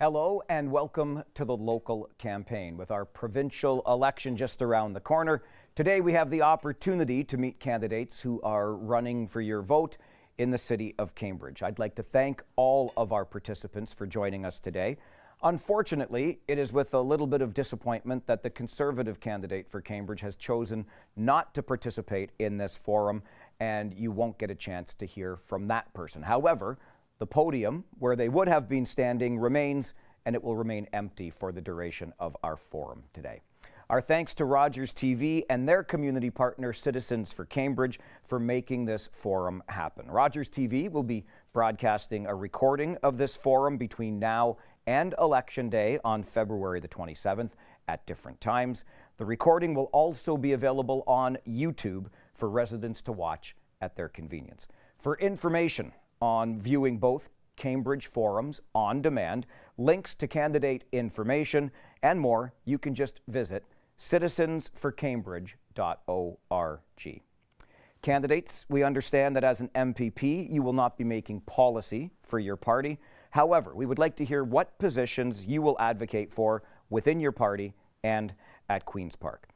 Hello and welcome to the local campaign. With our provincial election just around the corner, today we have the opportunity to meet candidates who are running for your vote in the city of Cambridge. I'd like to thank all of our participants for joining us today. Unfortunately, it is with a little bit of disappointment that the Conservative candidate for Cambridge has chosen not to participate in this forum, and you won't get a chance to hear from that person. However, the podium where they would have been standing remains, and it will remain empty for the duration of our forum today. Our thanks to Rogers TV and their community partner, Citizens for Cambridge, for making this forum happen. Rogers TV will be broadcasting a recording of this forum between now and Election Day on February the 27th at different times. The recording will also be available on YouTube for residents to watch at their convenience. For information on viewing both Cambridge forums on demand, links to candidate information, and more, you can just visit citizensforcambridge.org. Candidates, we understand that as an MPP, you will not be making policy for your party. However, we would like to hear what positions you will advocate for within your party and at Queen's Park.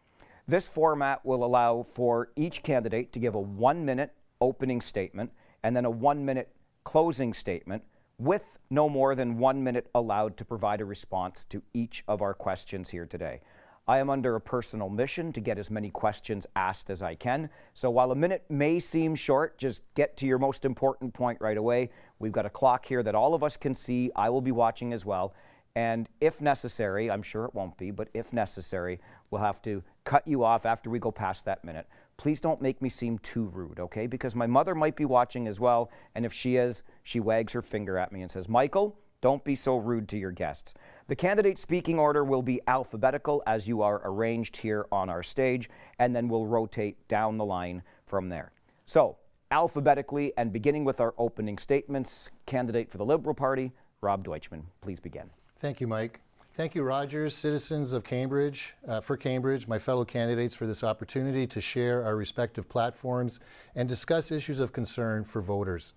This format will allow for each candidate to give a 1-minute opening statement and then a 1-minute closing statement with no more than 1 minute allowed to provide a response to each of our questions here today. I am under a personal mission to get as many questions asked as I can. So while a minute may seem short, just get to your most important point right away. We've got a clock here that all of us can see. I will be watching as well. And if necessary, I'm sure it won't be, but if necessary, we'll have to cut you off after we go past that minute. Please don't make me seem too rude, okay? Because my mother might be watching as well, and if she is, she wags her finger at me and says, "Michael, don't be so rude to your guests." The candidate speaking order will be alphabetical as you are arranged here on our stage, and then we'll rotate down the line from there. So, alphabetically and beginning with our opening statements, candidate for the Liberal Party, Rob Deutschman, please begin. Thank you, Mike. Thank you, Rogers, Citizens of Cambridge, for Cambridge, my fellow candidates, for this opportunity to share our respective platforms and discuss issues of concern for voters.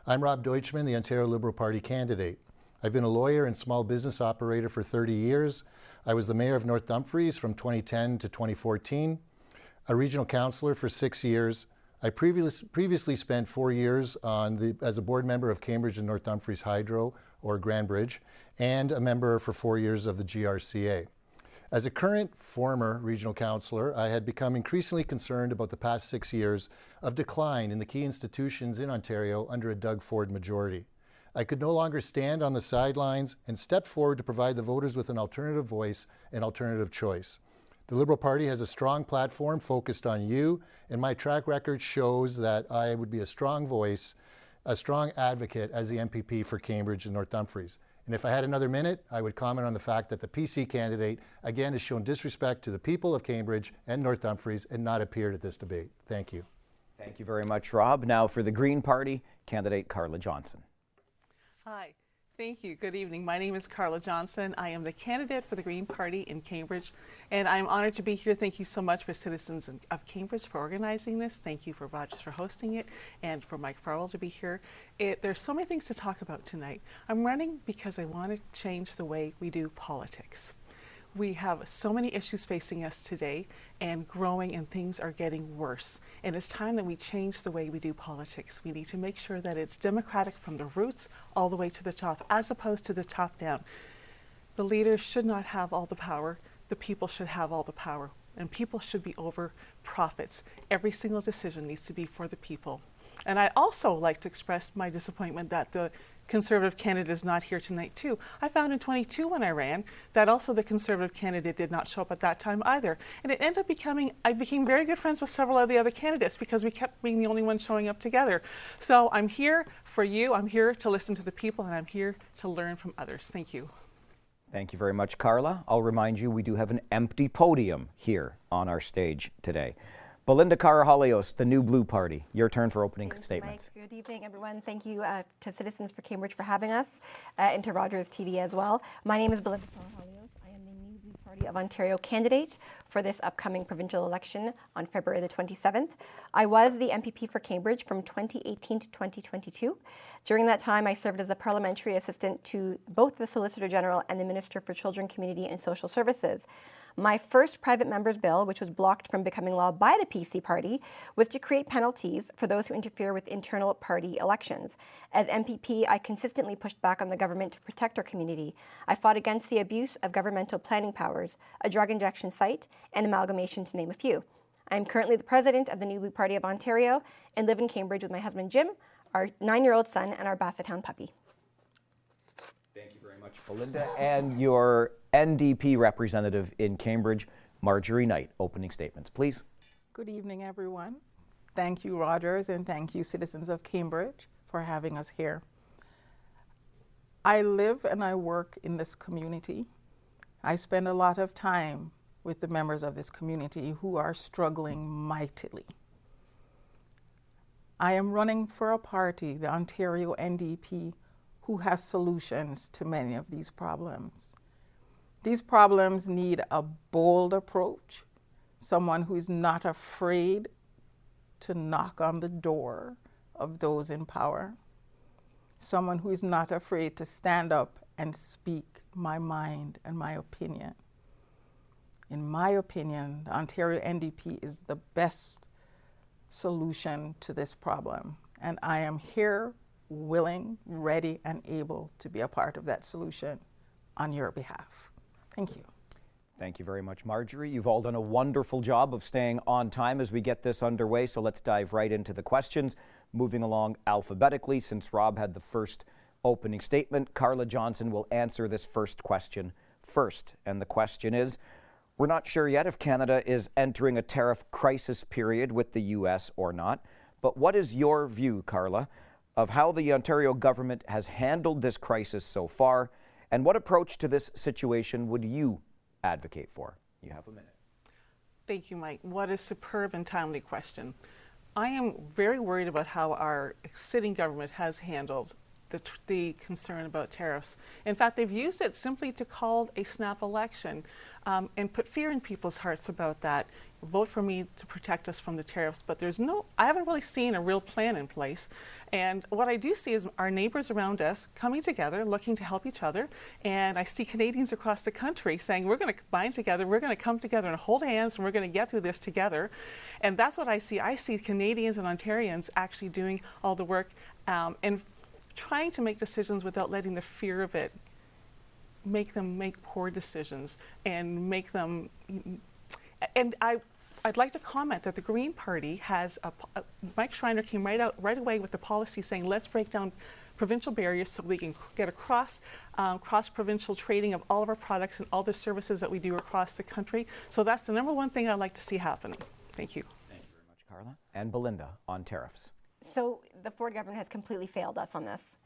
I'm Rob Deutschman, the Ontario Liberal Party candidate. I've been a lawyer and small business operator for 30 years. I was the mayor of North Dumfries from 2010 to 2014, a regional councillor for 6 years. I previously spent 4 years as a board member of Cambridge and North Dumfries Hydro, or Grand Bridge, and a member for 4 years of the GRCA. As a current former regional councillor, I had become increasingly concerned about the past 6 years of decline in the key institutions in Ontario under a Doug Ford majority. I could no longer stand on the sidelines and stepped forward to provide the voters with an alternative voice and alternative choice. The Liberal Party has a strong platform focused on you, and my track record shows that I would be a strong voice, a strong advocate as the MPP for Cambridge and North Dumfries. And if I had another minute, I would comment on the fact that the PC candidate, again, has shown disrespect to the people of Cambridge and North Dumfries and not appeared at this debate. Thank you. Thank you very much, Rob. Now for the Green Party, candidate Carla Johnson. Hi. Thank you. Good evening. My name is Carla Johnson. I am the candidate for the Green Party in Cambridge, and I'm honored to be here. Thank you so much for Citizens of Cambridge for organizing this. Thank you for Rogers for hosting it, and for Mike Farrell to be here. There's so many things to talk about tonight. I'm running because I want to change the way we do politics. We have so many issues facing us today and growing, and things are getting worse. And it's time that we change the way we do politics. We need to make sure that it's democratic from the roots all the way to the top, as opposed to the top down. The leaders should not have all the power. The people should have all the power. And people should be over profits. Every single decision needs to be for the people. And I'd also like to express my disappointment that the Conservative candidate is not here tonight too. I found in 22 when I ran that also the Conservative candidate did not show up at that time either. And it ended up I became very good friends with several of the other candidates because we kept being the only ones showing up together. So I'm here for you. I'm here to listen to the people, and I'm here to learn from others. Thank you. Thank you very much, Carla. I'll remind you we do have an empty podium here on our stage today. Belinda Carajalios, the New Blue Party. Your turn for opening statements. Mike. Good evening, everyone. Thank you to Citizens for Cambridge for having us, and to Rogers TV as well. My name is Belinda Carajalios. I am the New Blue Party Party of Ontario candidate for this upcoming provincial election on February the 27th. I was the MPP for Cambridge from 2018 to 2022. During that time, I served as the parliamentary assistant to both the Solicitor General and the Minister for Children, Community and Social Services. My first private member's bill, which was blocked from becoming law by the PC party, was to create penalties for those who interfere with internal party elections. As MPP, I consistently pushed back on the government to protect our community. I fought against the abuse of governmental planning powers, a drug injection site, and amalgamation, to name a few. I am currently the president of the New Blue Party of Ontario and live in Cambridge with my husband Jim, our 9-year-old son, and our Basset Hound puppy. Thank you very much, Belinda. And your NDP representative in Cambridge, Marjorie Knight. Opening statements, please. Good evening, everyone. Thank you, Rogers, and thank you, citizens of Cambridge, for having us here. I live and I work in this community. I spend a lot of time with the members of this community who are struggling mightily. I am running for a party, the Ontario NDP, who has solutions to many of these problems. These problems need a bold approach, someone who is not afraid to knock on the door of those in power, someone who is not afraid to stand up and speak my mind and my opinion. In my opinion, the Ontario NDP is the best solution to this problem, and I am here willing, ready, and able to be a part of that solution on your behalf. Thank you. Thank you very much, Marjorie. You've all done a wonderful job of staying on time as we get this underway, so let's dive right into the questions. Moving along alphabetically, since Rob had the first opening statement, Carla Johnson will answer this first question first. And the question is, we're not sure yet if Canada is entering a tariff crisis period with the U.S. or not, but what is your view, Carla, of how the Ontario government has handled this crisis so far, and what approach to this situation would you advocate for? You have a minute. Thank you, Mike. What a superb and timely question. I am very worried about how our sitting government has handled the concern about tariffs. In fact, they've used it simply to call a snap election and put fear in people's hearts about that. Vote for me to protect us from the tariffs, but I haven't really seen a real plan in place. And what I do see is our neighbors around us coming together, looking to help each other. And I see Canadians across the country saying, we're going to bind together, we're going to come together and hold hands, and we're going to get through this together. And that's what I see. I see Canadians and Ontarians actually doing all the work and trying to make decisions without letting the fear of it make them make poor decisions and make them. And I'd like to comment that the Green Party has Mike Schreiner came right away with the policy saying let's break down provincial barriers so we can get a cross-provincial trading of all of our products and all the services that we do across the country. So that's the number one thing I'd like to see happening. Thank you. Thank you very much, Carla. And Belinda on tariffs. So the Ford government has completely failed us on this.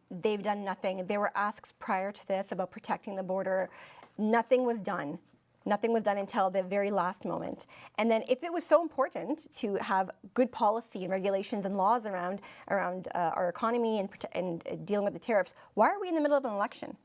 They've done nothing. There were asks prior to this about protecting the border. Nothing was done. Nothing was done until the very last moment. And then if it was so important to have good policy and regulations and laws around our economy and dealing with the tariffs, why are we in the middle of an election?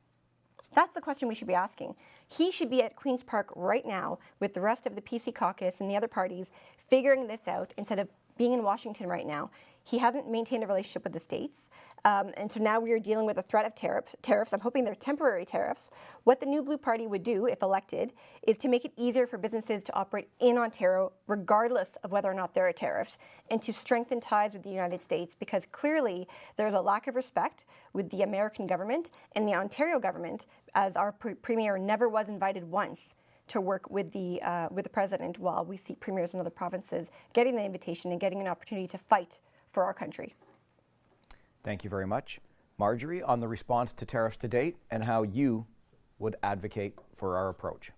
That's the question we should be asking. He should be at Queen's Park right now with the rest of the PC caucus and the other parties figuring this out instead of being in Washington right now. He hasn't maintained a relationship with the states. And so now we are dealing with a threat of tariffs. I'm hoping they're temporary tariffs. What the New Blue Party would do, if elected, is to make it easier for businesses to operate in Ontario, regardless of whether or not there are tariffs, and to strengthen ties with the United States, because clearly there's a lack of respect with the American government and the Ontario government, as our Premier never was invited once to work with the president, while we see premiers in other provinces getting the invitation and getting an opportunity to fight for our country. Thank you very much. Marjorie, on the response to tariffs to date and how you would advocate for our approach.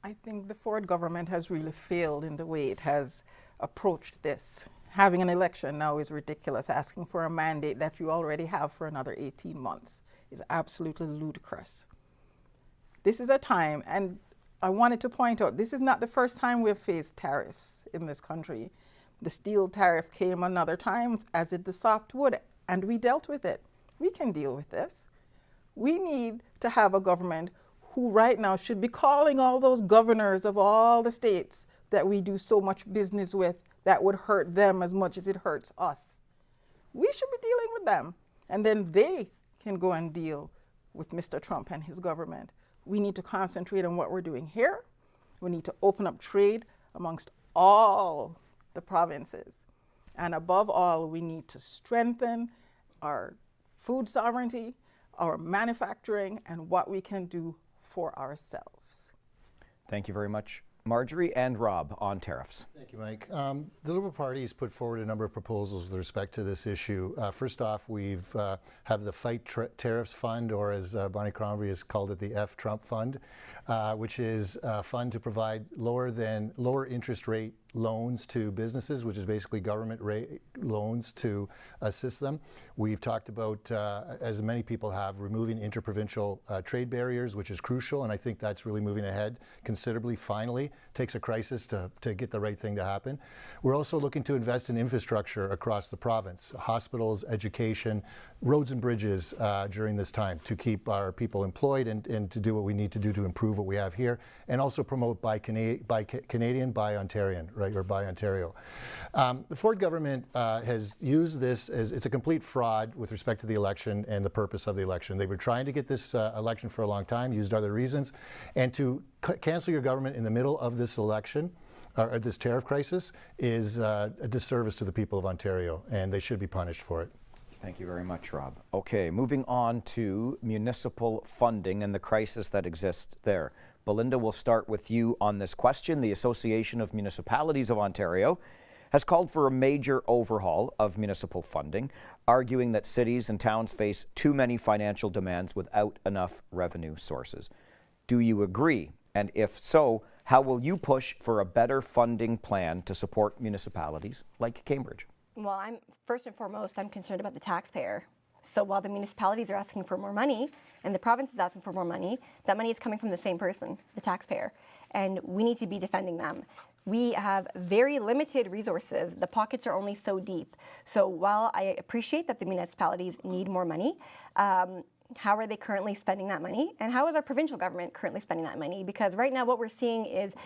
I think the Ford government has really failed in the way it has approached this. Having an election now is ridiculous. Asking for a mandate that you already have for another 18 months is absolutely ludicrous. This is a time, and I wanted to point out, this is not the first time we've faced tariffs in this country. The steel tariff came another time, as did the softwood, and we dealt with it. We can deal with this. We need to have a government who right now should be calling all those governors of all the states that we do so much business with that would hurt them as much as it hurts us. We should be dealing with them. And then they can go and deal with Mr. Trump and his government. We need to concentrate on what we're doing here. We need to open up trade amongst all the provinces. And above all, we need to strengthen our food sovereignty, our manufacturing, and what we can do for ourselves. Thank you very much, Marjorie and Rob, on tariffs. Thank you, Mike. The Liberal Party has put forward a number of proposals with respect to this issue. First off, we've have the Fight Tariffs Fund, or as Bonnie Crombie has called it, the F Trump Fund, which is a fund to provide lower interest rate loans to businesses, which is basically government rate loans to assist them. We've talked about, as many people have, removing interprovincial trade barriers, which is crucial, and I think that's really moving ahead considerably. Finally, takes a crisis to get the right thing to happen. We're also looking to invest in infrastructure across the province, hospitals, education, roads and bridges during this time to keep our people employed and to do what we need to do to improve what we have here, and also promote Buy Canadian, Buy Ontarian, right, or Buy Ontario. The Ford government has used this as, it's a complete fraud with respect to the election and the purpose of the election. They were trying to get this election for a long time, used other reasons, and to cancel your government in the middle of this election, or this tariff crisis, is a disservice to the people of Ontario, and they should be punished for it. Thank you very much, Rob. Okay, moving on to municipal funding and the crisis that exists there. Belinda, we'll start with you on this question. The Association of Municipalities of Ontario has called for a major overhaul of municipal funding, arguing that cities and towns face too many financial demands without enough revenue sources. Do you agree? And if so, how will you push for a better funding plan to support municipalities like Cambridge? Well, first and foremost, I'm concerned about the taxpayer. So while the municipalities are asking for more money and the province is asking for more money, that money is coming from the same person, the taxpayer. And we need to be defending them. We have very limited resources. The pockets are only so deep. So while I appreciate that the municipalities need more money, how are they currently spending that money? And how is our provincial government currently spending that money? Because right now what we're seeing is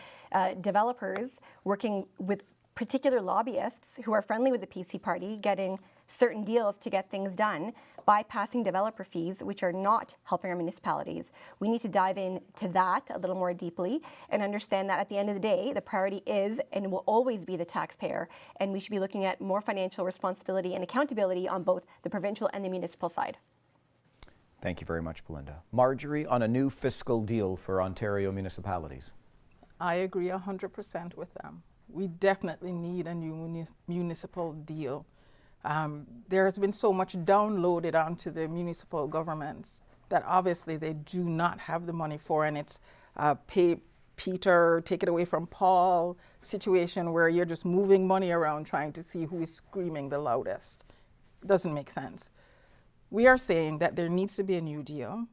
developers working with particular lobbyists who are friendly with the PC party getting certain deals to get things done, bypassing developer fees, which are not helping our municipalities. We need to dive into that a little more deeply and understand that at the end of the day, the priority is and will always be the taxpayer, and we should be looking at more financial responsibility and accountability on both the provincial and the municipal side. Thank you very much, Belinda. Marjorie, on a new fiscal deal for Ontario municipalities. I agree 100% with them. We definitely need a new municipal deal. There has been so much downloaded onto the municipal governments that obviously they do not have the money for, and it's pay Peter, take it away from Paul situation where you're just moving money around trying to see who is screaming the loudest. It doesn't make sense. We are saying that there needs to be a new deal.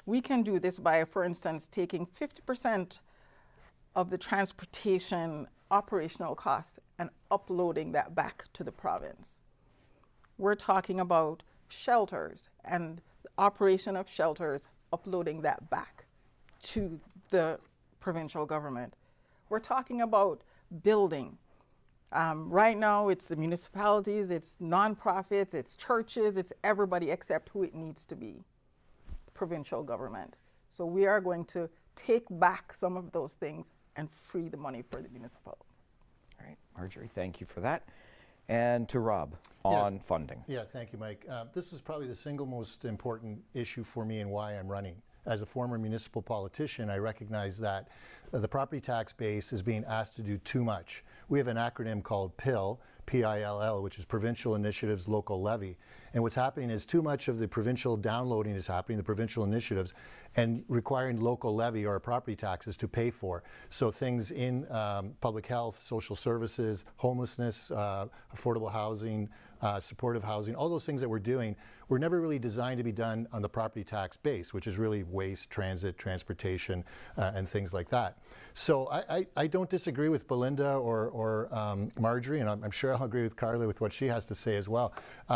We can do this by, for instance, taking 50% of the transportation operational costs and uploading that back to the province. We're talking about shelters and the operation of shelters, uploading that back to the provincial government. We're talking about building. Right now it's the municipalities, it's nonprofits, it's churches, it's everybody except who it needs to be, the provincial government. So we are going to take back some of those things and free the money for the municipal. All right, Marjorie, thank you for that. And to Rob on funding. Yeah, thank you, Mike. This is probably the single most important issue for me and why I'm running. As a former municipal politician, I recognize that the property tax base is being asked to do too much. We have an acronym called PILL, P-I-L-L, which is Provincial Initiatives Local Levy. And what's happening is too much of the provincial downloading is happening, the provincial initiatives, and requiring local levy or property taxes to pay for. So things in public health, social services, homelessness, affordable housing, supportive housing, all those things that we're doing were never really designed to be done on the property tax base, which is really waste, transit, transportation, and things like that. So I don't disagree with Belinda or Marjorie, and I'm sure I'll agree with Carla with what she has to say as well.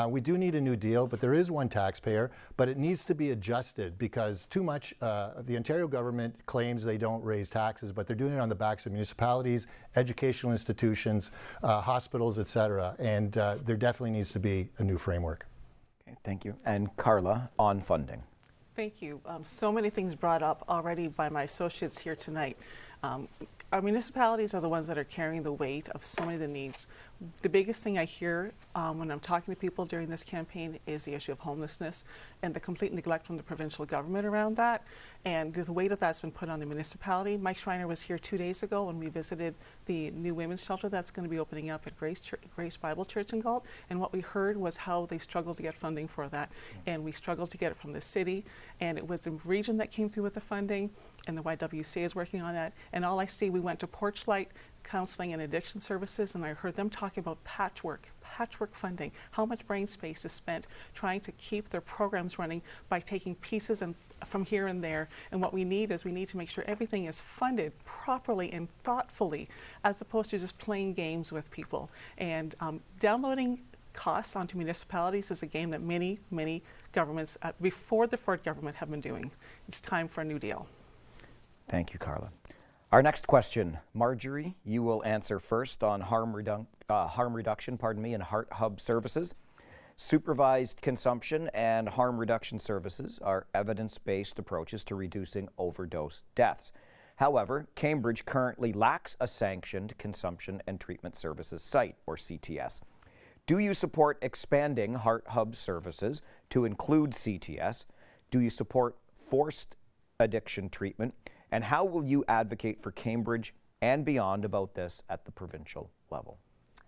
We do need a New Deal, but there is one taxpayer, but it needs to be adjusted because too much, the Ontario government claims they don't raise taxes, but they're doing it on the backs of municipalities, educational institutions, hospitals, etc. And there definitely needs to be a new framework. Okay, thank you. And Carla, on funding. Thank you. So many things brought up already by my associates here tonight. Our municipalities are the ones that are carrying the weight of so many of the needs. The biggest thing I hear when I'm talking to people during this campaign is the issue of homelessness and the complete neglect from the provincial government around that, and the weight of that's been put on the municipality. Mike Schreiner was here 2 days ago when we visited the new women's shelter that's going to be opening up at Grace Bible Church in Galt, and what we heard was how they struggled to get funding for that, and we struggled to get it from the city, and it was the region that came through with the funding, and the YWCA is working on that, and all I see, we went to Porchlight Counseling and Addiction Services, and I heard them talking about patchwork funding, how much brain space is spent trying to keep their programs running by taking pieces and from here and there. And what we need is we need to make sure everything is funded properly and thoughtfully, as opposed to just playing games with people. And downloading costs onto municipalities is a game that many governments before the Ford government have been doing. It's time for a new deal. Thank you, Carla. Our next question, Marjorie, you will answer first on harm reduction, and Heart Hub services. Supervised consumption and harm reduction services are evidence-based approaches to reducing overdose deaths. However, Cambridge currently lacks a sanctioned consumption and treatment services site, or CTS. Do you support expanding Heart Hub services to include CTS? Do you support forced addiction treatment? And how will you advocate for Cambridge and beyond about this at the provincial level?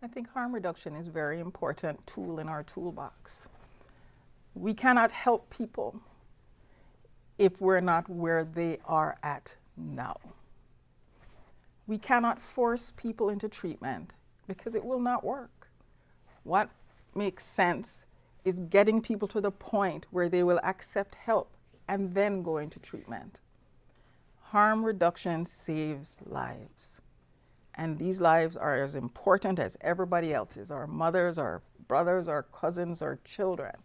I think harm reduction is a very important tool in our toolbox. We cannot help people if we're not where they are at now. We cannot force people into treatment because it will not work. What makes sense is getting people to the point where they will accept help and then go into treatment. Harm reduction saves lives. And these lives are as important as everybody else's, our mothers, our brothers, our cousins, our children.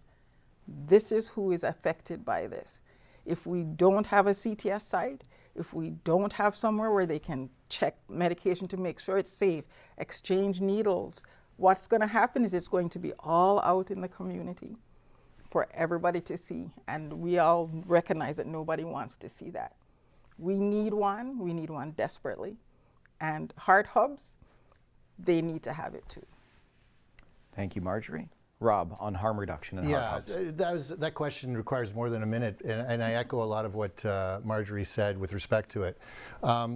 This is who is affected by this. If we don't have a CTS site, if we don't have somewhere where they can check medication to make sure it's safe, exchange needles, what's going to happen is it's going to be all out in the community for everybody to see. And we all recognize that nobody wants to see that. We need one desperately. And Heart Hubs, they need to have it too. Thank you, Marjorie. Rob, on harm reduction and Heart Hubs. That question requires more than a minute, and I echo a lot of what Marjorie said with respect to it. I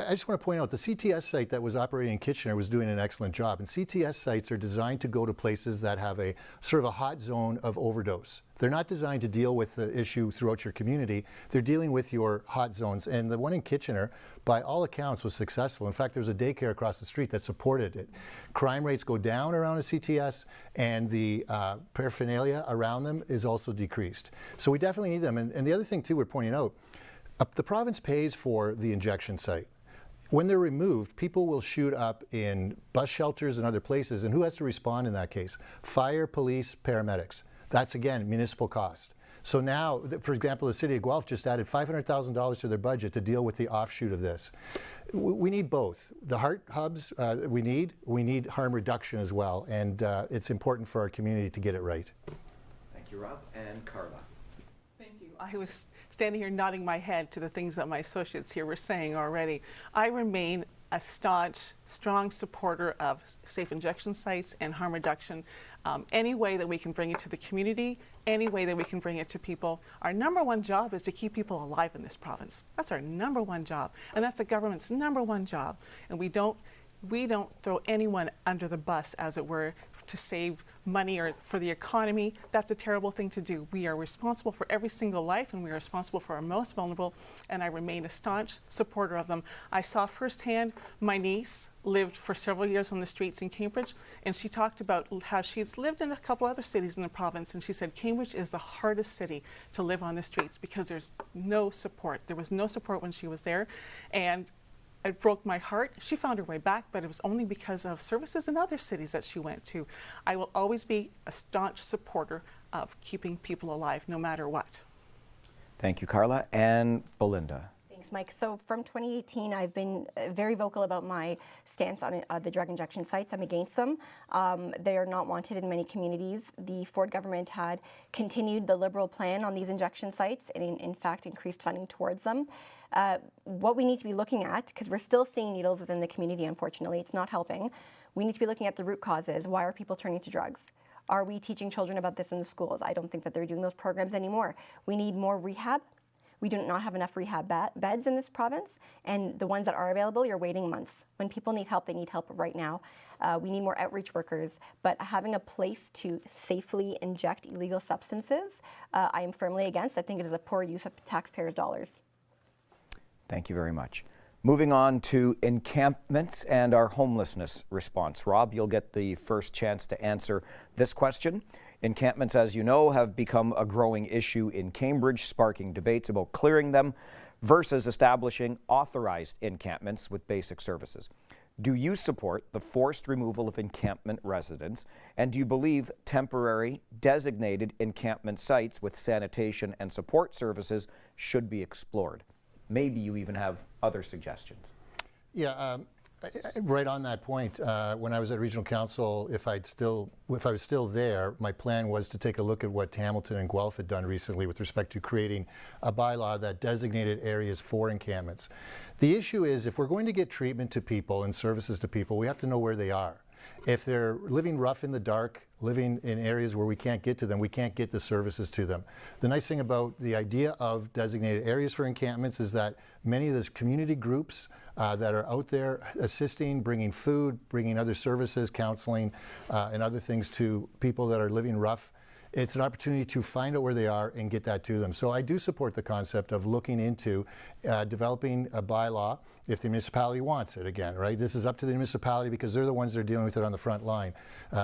just want to point out the CTS site that was operating in Kitchener was doing an excellent job, and CTS sites are designed to go to places that have a sort of a hot zone of overdose. They're not designed to deal with the issue throughout your community. They're dealing with your hot zones. And the one in Kitchener, by all accounts, was successful. In fact, there's a daycare across the street that supported it. Crime rates go down around a CTS, and the paraphernalia around them is also decreased. So we definitely need them. And the other thing, too, we're pointing out, the province pays for the injection site. When they're removed, people will shoot up in bus shelters and other places. And who has to respond in that case? Fire, police, paramedics. That's, again, municipal cost. So now, for example, the City of Guelph just added $500,000 to their budget to deal with the offshoot of this. We need both. The Heart Hubs we need harm reduction as well, and it's important for our community to get it right. Thank you, Rob. And Carla. Thank you. I was standing here nodding my head to the things that my associates here were saying already. I remain a staunch, strong supporter of safe injection sites and harm reduction. Any way that we can bring it to the community, any way that we can bring it to people. Our number one job is to keep people alive in this province. That's our number one job, and that's the government's number one job. And we don't throw anyone under the bus, as it were, to save money or for the economy. That's a terrible thing to do. We are responsible for every single life, and we are responsible for our most vulnerable, and I remain a staunch supporter of them. I saw firsthand, my niece lived for several years on the streets in Cambridge, and she talked about how she's lived in a couple other cities in the province, and she said Cambridge is the hardest city to live on the streets because there's no support. There was no support when she was there, and It broke my heart. She found her way back, but it was only because of services in other cities that she went to. I will always be a staunch supporter of keeping people alive, no matter what. Thank you, Carla. And Belinda. Thanks, Mike. So from 2018, I've been very vocal about my stance on the drug injection sites. I'm against them. They are not wanted in many communities. The Ford government had continued the Liberal plan on these injection sites and in fact increased funding towards them. What we need to be looking at, because we're still seeing needles within the community, unfortunately, it's not helping. We need to be looking at the root causes. Why are people turning to drugs? Are we teaching children about this in the schools? I don't think that they're doing those programs anymore. We need more rehab. We do not have enough rehab beds in this province, and the ones that are available, you're waiting months. When people need help, they need help right now. We need more outreach workers, but having a place to safely inject illegal substances, I am firmly against. I think it is a poor use of taxpayers' dollars. Thank you very much. Moving on to encampments and our homelessness response. Rob, you'll get the first chance to answer this question. Encampments, as you know, have become a growing issue in Cambridge, sparking debates about clearing them versus establishing authorized encampments with basic services. Do you support the forced removal of encampment residents? And do you believe temporary designated encampment sites with sanitation and support services should be explored? Maybe you even have other suggestions. Yeah, right on that point. When I was at Regional Council, if I was still there, my plan was to take a look at what Hamilton and Guelph had done recently with respect to creating a bylaw that designated areas for encampments. The issue is, if we're going to get treatment to people and services to people, we have to know where they are. If they're living rough in the dark, living in areas where we can't get to them, we can't get the services to them. The nice thing about the idea of designated areas for encampments is that many of those community groups that are out there assisting, bringing food, bringing other services, counseling, and other things to people that are living rough, it's an opportunity to find out where they are and get that to them. So I do support the concept of looking into developing a bylaw if the municipality wants it again, right? This is up to the municipality because they're the ones that are dealing with it on the front line.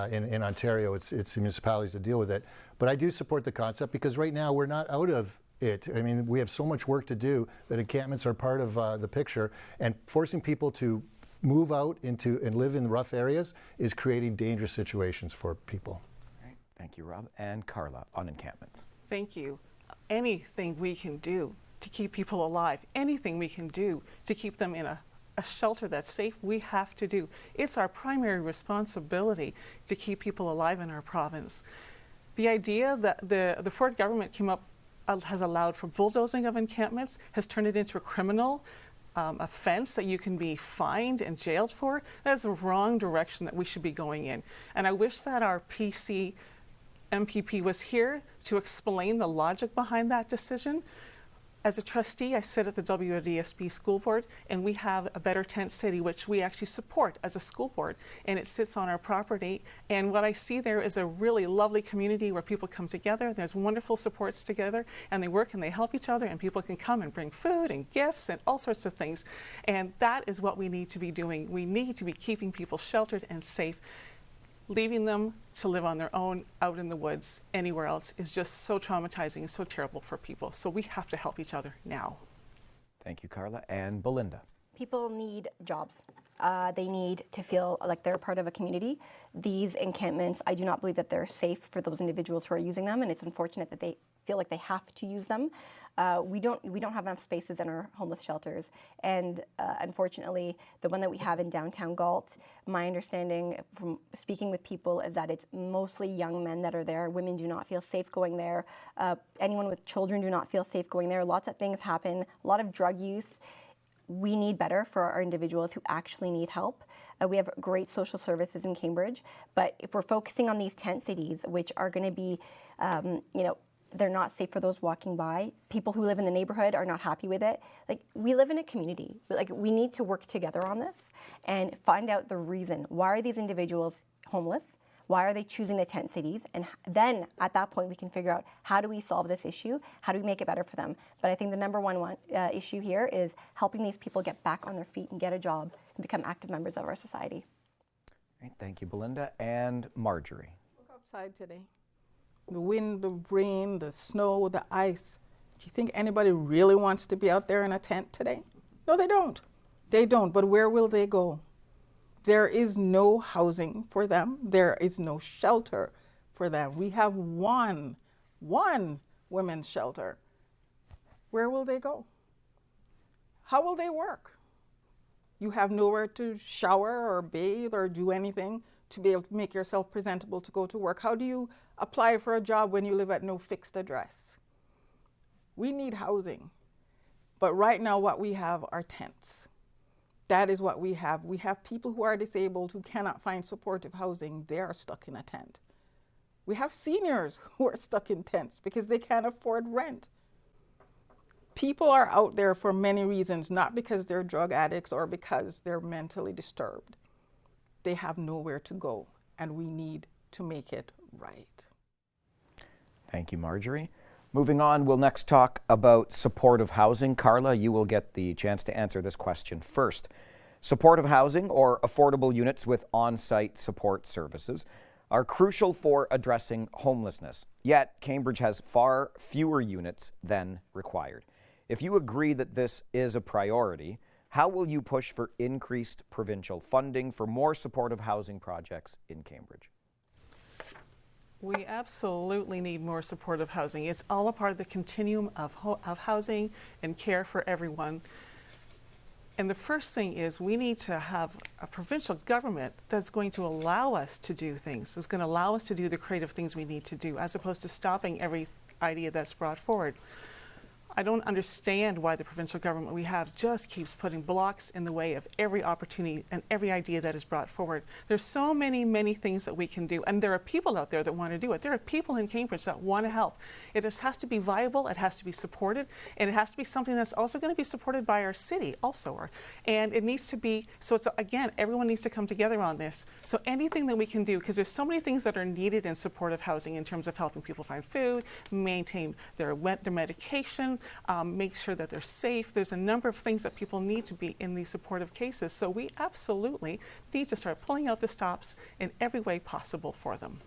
In Ontario, it's the municipalities that deal with it. But I do support the concept because right now we're not out of it. I mean, we have so much work to do that encampments are part of the picture, and forcing people to move out into and live in rough areas is creating dangerous situations for people. Thank you, Rob. And Carla on encampments. Thank you. Anything we can do to keep people alive, anything we can do to keep them in a shelter that's safe, we have to do. It's our primary responsibility to keep people alive in our province. The idea that the Ford government has allowed for bulldozing of encampments has turned it into a criminal offense that you can be fined and jailed for. That's the wrong direction that we should be going in. And I wish that our PC MPP was here to explain the logic behind that decision. As a trustee, I sit at the WDSB school board, and we have a Better Tent City, which we actually support as a school board, and it sits on our property. And what I see there is a really lovely community where people come together. There's wonderful supports together, and they work and they help each other, and people can come and bring food and gifts and all sorts of things. And that is what we need to be doing. We need to be keeping people sheltered and safe. Leaving them to live on their own out in the woods anywhere else is just so traumatizing and so terrible for people. So we have to help each other now. Thank you, Carla. And Belinda. People need jobs. They need to feel like they're part of a community. These encampments, I do not believe that they're safe for those individuals who are using them, and it's unfortunate that they feel like they have to use them. We don't have enough spaces in our homeless shelters, and unfortunately, the one that we have in downtown Galt, my understanding from speaking with people is that it's mostly young men that are there. Women do not feel safe going there. Anyone with children do not feel safe going there. Lots of things happen, a lot of drug use. We need better for our individuals who actually need help. We have great social services in Cambridge, but if we're focusing on these tent cities, which are going to be, they're not safe for those walking by. People who live in the neighborhood are not happy with it. Like, we live in a community. Like, we need to work together on this and find out the reason. Why are these individuals homeless? Why are they choosing the tent cities? And then at that point, we can figure out, how do we solve this issue? How do we make it better for them? But I think the number one issue here is helping these people get back on their feet and get a job and become active members of our society. Great. Thank you, Belinda. And Marjorie. Look outside today. The wind, the rain, the snow, the ice. Do you think anybody really wants to be out there in a tent today? No, they don't. They don't, but where will they go? There is no housing for them. There is no shelter for them. We have one women's shelter. Where will they go? How will they work? You have nowhere to shower or bathe or do anything to be able to make yourself presentable to go to work. How do you apply for a job when you live at no fixed address? We need housing. But right now what we have are tents. That is what we have. We have people who are disabled who cannot find supportive housing. They are stuck in a tent. We have seniors who are stuck in tents because they can't afford rent. People are out there for many reasons, not because they're drug addicts or because they're mentally disturbed. They have nowhere to go, and we need to make it right. Thank you, Marjorie. Moving on, we'll next talk about supportive housing. Carla, you will get the chance to answer this question first. Supportive housing, or affordable units with on-site support services, are crucial for addressing homelessness. Yet, Cambridge has far fewer units than required. If you agree that this is a priority, how will you push for increased provincial funding for more supportive housing projects in Cambridge? We absolutely need more supportive housing. It's all a part of the continuum of housing and care for everyone. And the first thing is we need to have a provincial government that's going to allow us to do things, that's going to allow us to do the creative things we need to do, as opposed to stopping every idea that's brought forward. I don't understand why the provincial government we have just keeps putting blocks in the way of every opportunity and every idea that is brought forward. There's so many things that we can do, and there are people out there that want to do it. There are people in Cambridge that want to help. It just has to be viable, it has to be supported, and it has to be something that's also going to be supported by our city also. And it needs to be, so it's, again, everyone needs to come together on this. So anything that we can do, because there's so many things that are needed in supportive housing in terms of helping people find food, maintain their medication, make sure that they're safe. There's a number of things that people need to be in these supportive cases. So we absolutely need to start pulling out the stops in every way possible for them.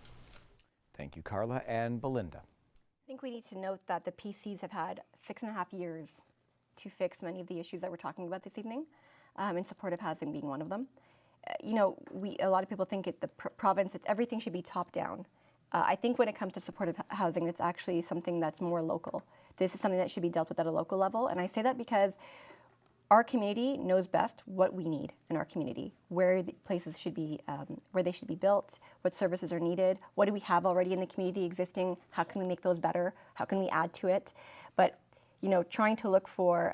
Thank you, Carla. And Belinda. I think we need to note that the PCs have had 6.5 years to fix many of the issues that we're talking about this evening, and supportive housing being one of them. You know, a lot of people think the province, everything should be top down. I think when it comes to supportive housing, it's actually something that's more local. This is something that should be dealt with at a local level. And I say that because our community knows best what we need in our community, where the places should be, where they should be built, what services are needed, what do we have already in the community existing, how can we make those better, how can we add to it. But, you know, trying to look for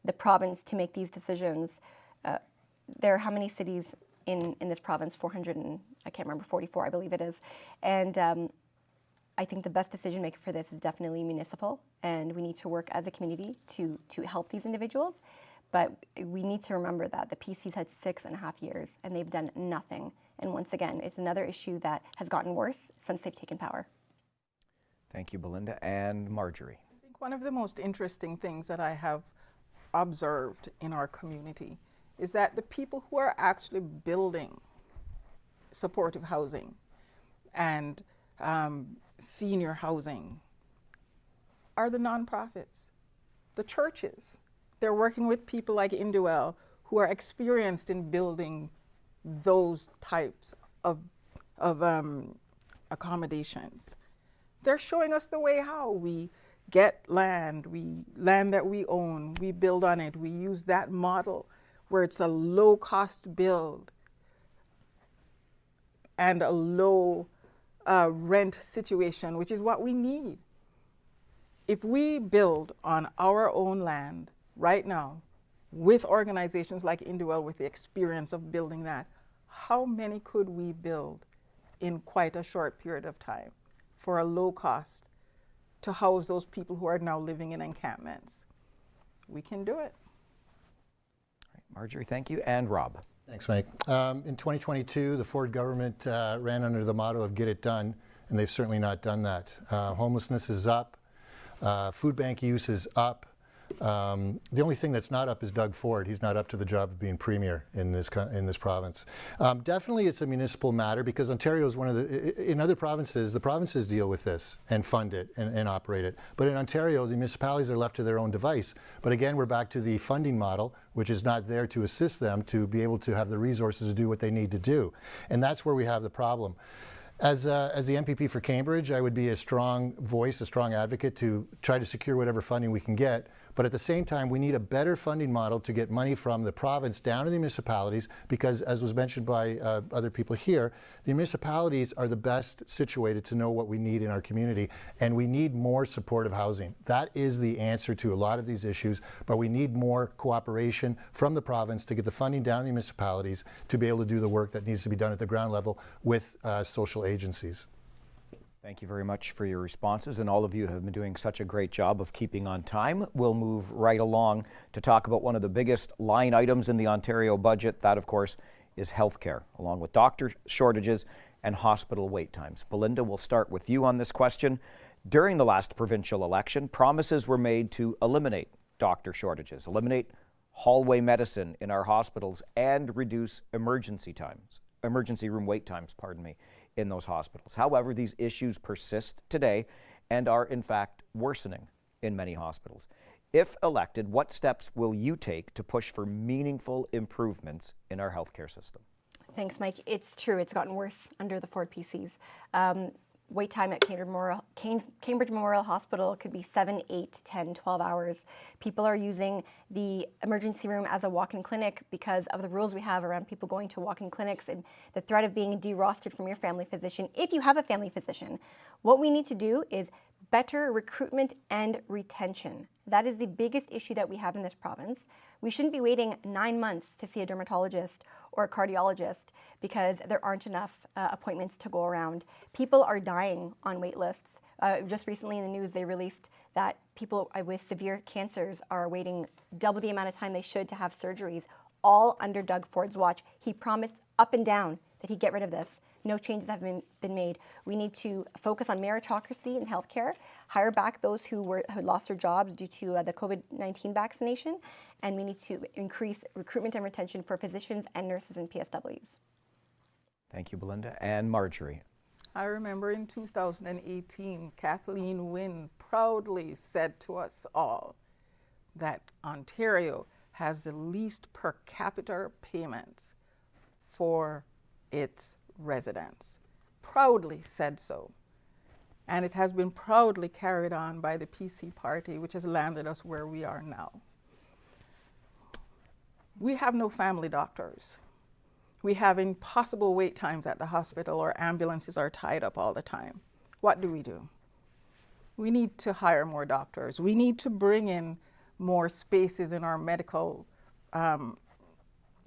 the province to make these decisions, there are how many cities in this province? 400 and I can't remember, 44 I believe it is. And I think the best decision maker for this is definitely municipal, and we need to work as a community to help these individuals. But we need to remember that the PC's had 6.5 years and they've done nothing. And once again, it's another issue that has gotten worse since they've taken power. Thank you, Belinda. And Marjorie. I think one of the most interesting things that I have observed in our community is that the people who are actually building supportive housing and senior housing are the nonprofits, the churches. They're working with people like Induel who are experienced in building those types of accommodations. They're showing us the way how we get land that we own, we build on it, we use that model where it's a low cost build and a low rent situation, which is what we need. If we build on our own land right now with organizations like Induel with the experience of building that, how many could we build in quite a short period of time for a low cost to house those people who are now living in encampments? We can do it. Marjorie, thank you. And Rob. Thanks, Mike. In 2022, the Ford government ran under the motto of get it done, and they've certainly not done that. Homelessness is up, food bank use is up, The only thing that's not up is Doug Ford. He's not up to the job of being premier in this province. Definitely it's a municipal matter because Ontario is one of in other provinces, the provinces deal with this and fund it and operate it. But in Ontario, the municipalities are left to their own device. But again, we're back to the funding model, which is not there to assist them to be able to have the resources to do what they need to do. And that's where we have the problem. As the MPP for Cambridge, I would be a strong voice, a strong advocate to try to secure whatever funding we can get. But at the same time, we need a better funding model to get money from the province down to the municipalities because, as was mentioned by other people here, the municipalities are the best situated to know what we need in our community, and we need more supportive housing. That is the answer to a lot of these issues, but we need more cooperation from the province to get the funding down to the municipalities to be able to do the work that needs to be done at the ground level with social agencies. Thank you very much for your responses, and all of you have been doing such a great job of keeping on time. We'll move right along to talk about one of the biggest line items in the Ontario budget. That, of course, is healthcare, along with doctor shortages and hospital wait times. Belinda, we'll start with you on this question. During the last provincial election, promises were made to eliminate doctor shortages, eliminate hallway medicine in our hospitals, and reduce emergency room wait times, in those hospitals. However, these issues persist today and are in fact worsening in many hospitals. If elected, what steps will you take to push for meaningful improvements in our healthcare system? Thanks, Mike. It's true. It's gotten worse under the Ford PCs. Wait time at Cambridge Memorial Hospital could be 7, 8, 10, 12 hours. People are using the emergency room as a walk-in clinic because of the rules we have around people going to walk-in clinics and the threat of being de-rostered from your family physician if you have a family physician. What we need to do is better recruitment and retention. That is the biggest issue that we have in this province. We shouldn't be waiting 9 months to see a dermatologist or a cardiologist because there aren't enough appointments to go around. People are dying on wait lists. Just recently in the news, they released that people with severe cancers are waiting double the amount of time they should to have surgeries, all under Doug Ford's watch. He promised up and down that he'd get rid of this. No changes have been made. We need to focus on meritocracy in healthcare, hire back those who lost their jobs due to the COVID-19 vaccination, and we need to increase recruitment and retention for physicians and nurses and PSWs. Thank you, Belinda. And Marjorie. I remember in 2018, Kathleen Wynne proudly said to us all that Ontario has the least per capita payments for its residents. Proudly said so. And it has been proudly carried on by the PC party, which has landed us where we are now. We have no family doctors. We have impossible wait times at the hospital, or ambulances are tied up all the time. What do? We need to hire more doctors. We need to bring in more spaces in our medical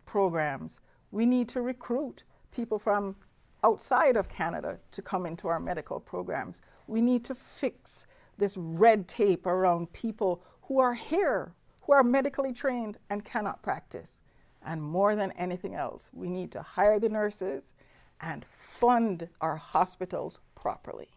programs. We need to recruit people from outside of Canada to come into our medical programs. We need to fix this red tape around people who are here, who are medically trained and cannot practice. And more than anything else, we need to hire the nurses and fund our hospitals properly.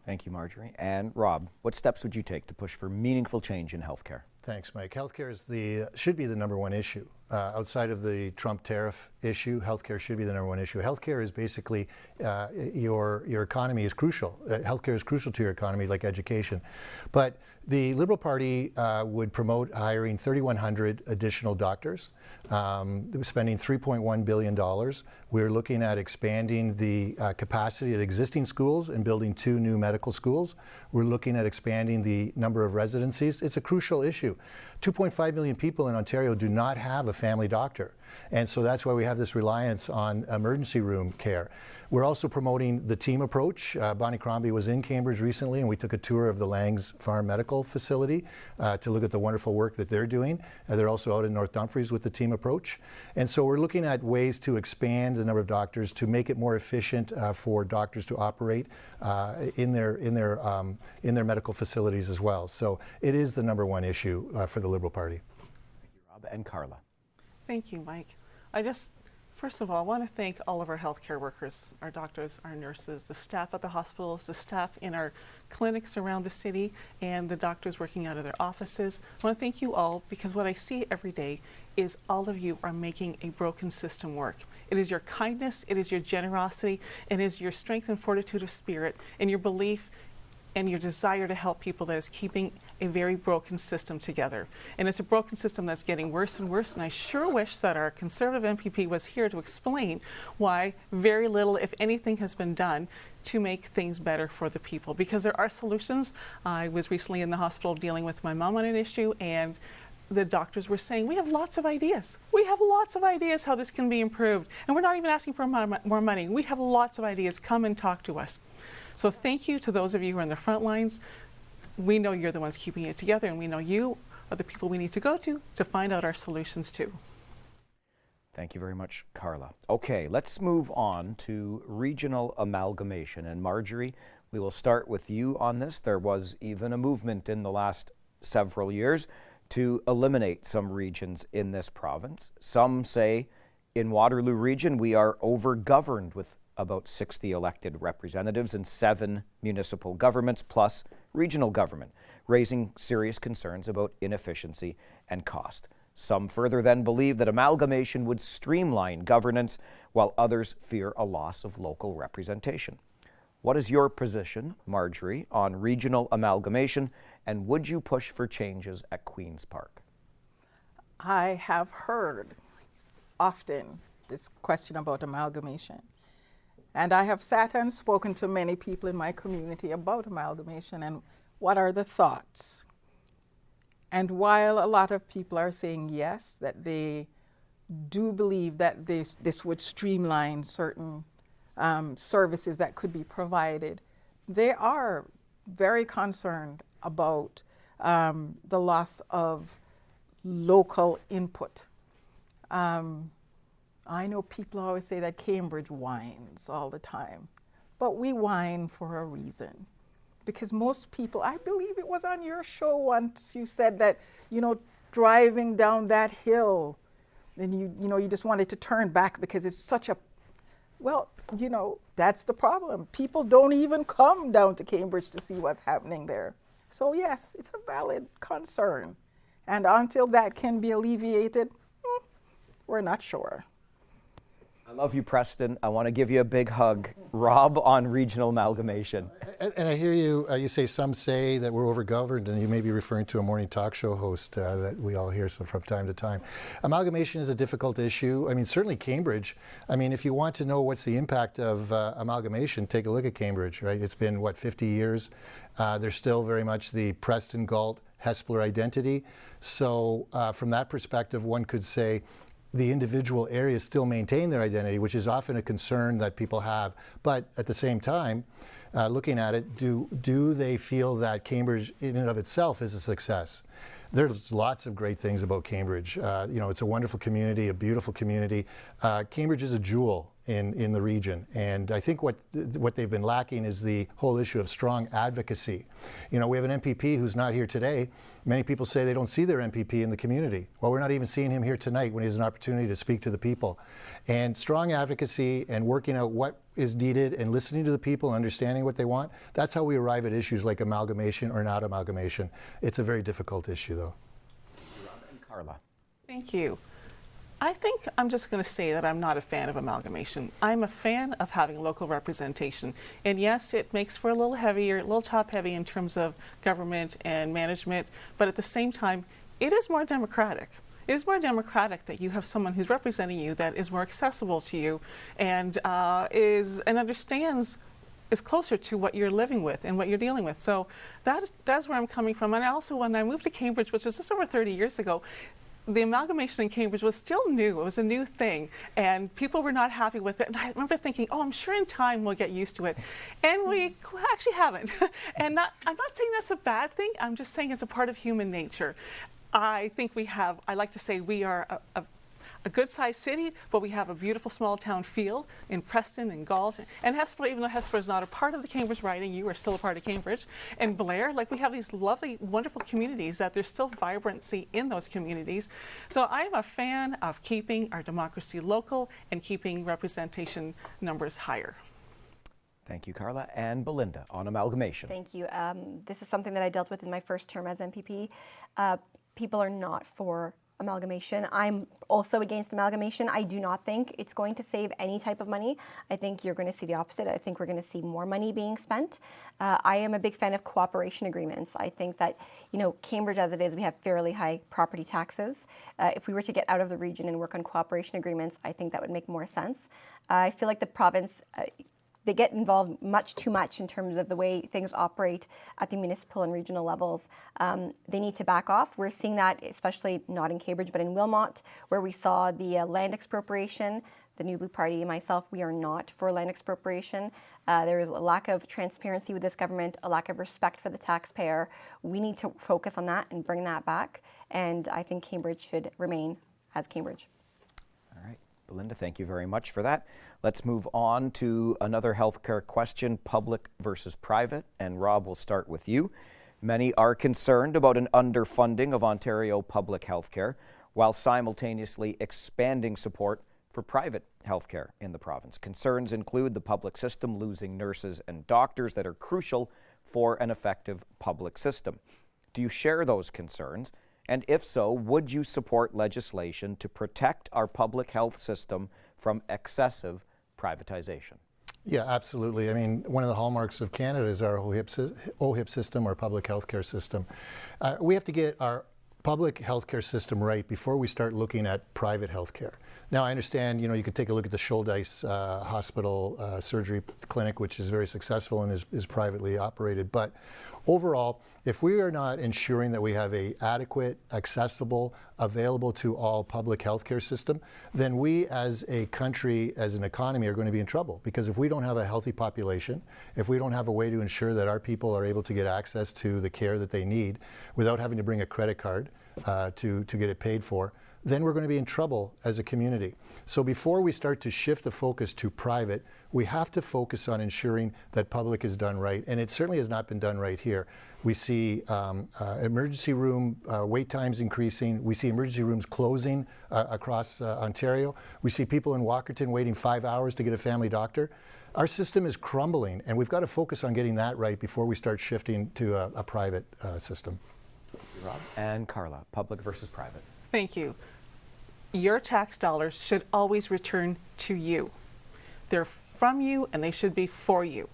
Thank you, Marjorie. And Rob, what steps would you take to push for meaningful change in healthcare? Thanks, Mike. Healthcare should be the number one issue. Outside of the Trump tariff issue, healthcare should be the number one issue. Healthcare is basically your economy is crucial. Healthcare is crucial to your economy, like education. But the Liberal Party would promote hiring 3,100 additional doctors, spending $3.1 billion. We're looking at expanding the capacity at existing schools and building 2 new medical schools. We're looking at expanding the number of residencies. It's a crucial issue. 2.5 million people in Ontario do not have a family doctor. And so that's why we have this reliance on emergency room care. We're also promoting the team approach. Bonnie Crombie was in Cambridge recently, and we took a tour of the Langs Farm Medical Facility to look at the wonderful work that they're doing. They're also out in North Dumfries with the team approach. And so we're looking at ways to expand the number of doctors to make it more efficient for doctors to operate in their medical facilities as well. So it is the number one issue for the Liberal Party. Thank you, Rob. And Carla. Thank you, Mike. First of all, I want to thank all of our healthcare workers, our doctors, our nurses, the staff at the hospitals, the staff in our clinics around the city, and the doctors working out of their offices. I want to thank you all because what I see every day is all of you are making a broken system work. It is your kindness, it is your generosity, it is your strength and fortitude of spirit, and your belief and your desire to help people that is keeping a very broken system together. And it's a broken system that's getting worse and worse, and I sure wish that our Conservative MPP was here to explain why very little, if anything, has been done to make things better for the people, because there are solutions. I was recently in the hospital dealing with my mom on an issue, and the doctors were saying, we have lots of ideas. We have lots of ideas how this can be improved, and we're not even asking for more money. We have lots of ideas. Come and talk to us. So thank you to those of you who are on the front lines. We know you're the ones keeping it together, and we know you are the people we need to go to find out our solutions too. Thank you very much, Carla. Okay, let's move on to regional amalgamation. And Marjorie, we will start with you on this. There was even a movement in the last several years to eliminate some regions in this province. Some say in Waterloo Region we are over-governed with about 60 elected representatives and 7 municipal governments plus regional government, raising serious concerns about inefficiency and cost. Some further then believe that amalgamation would streamline governance, while others fear a loss of local representation. What is your position, Marjorie, on regional amalgamation, and would you push for changes at Queen's Park? I have heard often this question about amalgamation. And I have sat and spoken to many people in my community about amalgamation and what are the thoughts. And while a lot of people are saying yes, that they do believe that this would streamline certain services that could be provided, they are very concerned about the loss of local input. I know people always say that Cambridge whines all the time, but we whine for a reason. Because most people, I believe it was on your show once, you said that, driving down that hill, and you just wanted to turn back because it's such a, well, that's the problem. People don't even come down to Cambridge to see what's happening there. So yes, it's a valid concern. And until that can be alleviated, we're not sure. I love you, Preston. I want to give you a big hug. Rob, on regional amalgamation. And I hear you, you say that we're overgoverned, and you may be referring to a morning talk show host that we all hear from time to time. Amalgamation is a difficult issue. I mean, certainly Cambridge. I mean, if you want to know what's the impact of amalgamation, take a look at Cambridge, right? It's been, 50 years? There's still very much the Preston, Galt, Hespeler identity. So from that perspective, one could say, the individual areas still maintain their identity, which is often a concern that people have. But at the same time, looking at it, do they feel that Cambridge in and of itself is a success? There's lots of great things about Cambridge. It's a wonderful community, a beautiful community. Cambridge is a jewel in the region, and I think what they've been lacking is the whole issue of strong advocacy. We have an MPP who's not here today. Many people say they don't see their MPP in the community. Well, we're not even seeing him here tonight when he has an opportunity to speak to the people. And strong advocacy and working out what is needed and listening to the people and understanding what they want, that's how we arrive at issues like amalgamation or not amalgamation. It's a very difficult issue, though. And Carla. Thank you. I think I'm just going to say that I'm not a fan of amalgamation. I'm a fan of having local representation. And yes, it makes for a little top heavy in terms of government and management, but at the same time, it is more democratic. It is more democratic that you have someone who's representing you that is more accessible to you and understands, is closer to what you're living with and what you're dealing with. So that's where I'm coming from. And also, when I moved to Cambridge, which was just over 30 years ago, the amalgamation in Cambridge was still new. It was a new thing, and people were not happy with it. And I remember thinking, I'm sure in time we'll get used to it. And we actually haven't. And I'm not saying that's a bad thing. I'm just saying it's a part of human nature. I think I like to say we are a good-sized city, but we have a beautiful small town feel in Preston and Galls. And Hespeler, even though Hespeler is not a part of the Cambridge riding, you are still a part of Cambridge. And Blair, like we have these lovely, wonderful communities that there's still vibrancy in those communities. So I am a fan of keeping our democracy local and keeping representation numbers higher. Thank you, Carla. And Belinda on amalgamation. Thank you. This is something that I dealt with in my first term as MPP. People are not for amalgamation. I'm also against amalgamation. I do not think it's going to save any type of money. I think you're going to see the opposite. I think we're going to see more money being spent. I am a big fan of cooperation agreements. I think that, you know, Cambridge as it is, we have fairly high property taxes. If we were to get out of the region and work on cooperation agreements, I think that would make more sense. I feel like the province, they get involved much too much in terms of the way things operate at the municipal and regional levels. They need to back off. We're seeing that, especially not in Cambridge, but in Wilmot, where we saw the land expropriation. The New Blue Party and myself, we are not for land expropriation. There is a lack of transparency with this government, a lack of respect for the taxpayer. We need to focus on that and bring that back. And I think Cambridge should remain as Cambridge. All right. Belinda, thank you very much for that. Let's move on to another healthcare question, public versus private. And Rob, we'll start with you. Many are concerned about an underfunding of Ontario public healthcare while simultaneously expanding support for private healthcare in the province. Concerns include the public system losing nurses and doctors that are crucial for an effective public system. Do you share those concerns? And if so, would you support legislation to protect our public health system from excessive privatization? Yeah, absolutely. I mean, one of the hallmarks of Canada is our OHIP system, our public healthcare system. We have to get our public healthcare system right before we start looking at private healthcare. Now, I understand, you know, you could take a look at the Shouldice Hospital surgery clinic, which is very successful and is privately operated. But overall, if we are not ensuring that we have a adequate, accessible, available to all public healthcare system, then we as a country, as an economy, are going to be in trouble. Because if we don't have a healthy population, if we don't have a way to ensure that our people are able to get access to the care that they need without having to bring a credit card to get it paid for, then we're going to be in trouble as a community. So before we start to shift the focus to private, we have to focus on ensuring that public is done right, and it certainly has not been done right here. We see emergency room wait times increasing. We see emergency rooms closing across Ontario. We see people in Walkerton waiting 5 hours to get a family doctor. Our system is crumbling, and we've got to focus on getting that right before we start shifting to a private system. Rob and Carla, public versus private. Thank you. Your tax dollars should always return to you. They're from you and they should be for you.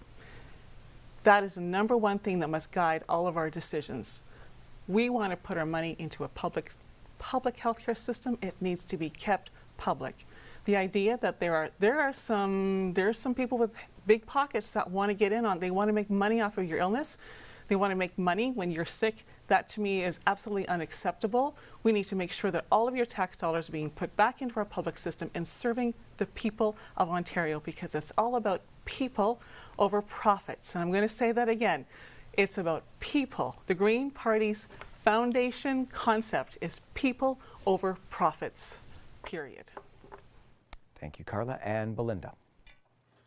That is the number one thing that must guide all of our decisions. We want to put our money into a public healthcare system. It needs to be kept public. The idea that there are some people with big pockets that want to get in on, they want to make money off of your illness. They want to make money when you're sick. That to me is absolutely unacceptable. We need to make sure that all of your tax dollars are being put back into our public system and serving the people of Ontario, because it's all about people over profits. And I'm going to say that again. It's about people. The Green Party's foundation concept is people over profits, period. Thank you, Carla. And Belinda.